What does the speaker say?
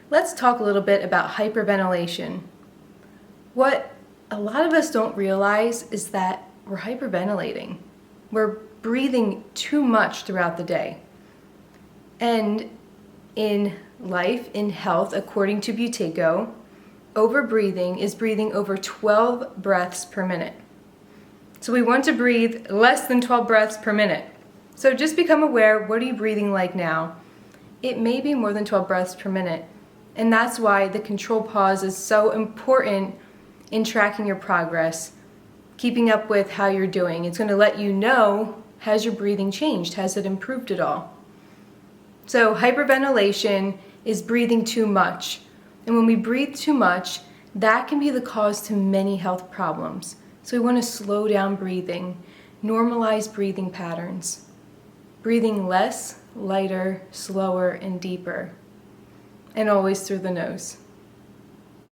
Let's talk a little bit about hyperventilation. What a lot of us don't realize is that we're hyperventilating. We're breathing too much throughout the day. And in life, in health, according to Buteyko, overbreathing is breathing over 12 breaths per minute. So we want to breathe less than 12 breaths per minute. So just become aware, what are you breathing like now? It may be more than 12 breaths per minute. And that's why the control pause is so important in tracking your progress, keeping up with how you're doing. It's going to let you know, has your breathing changed? Has it improved at all? So hyperventilation is breathing too much. And when we breathe too much, that can be the cause to many health problems. So we want to slow down breathing, normalize breathing patterns, breathing less, lighter, slower, and deeper, and always through the nose.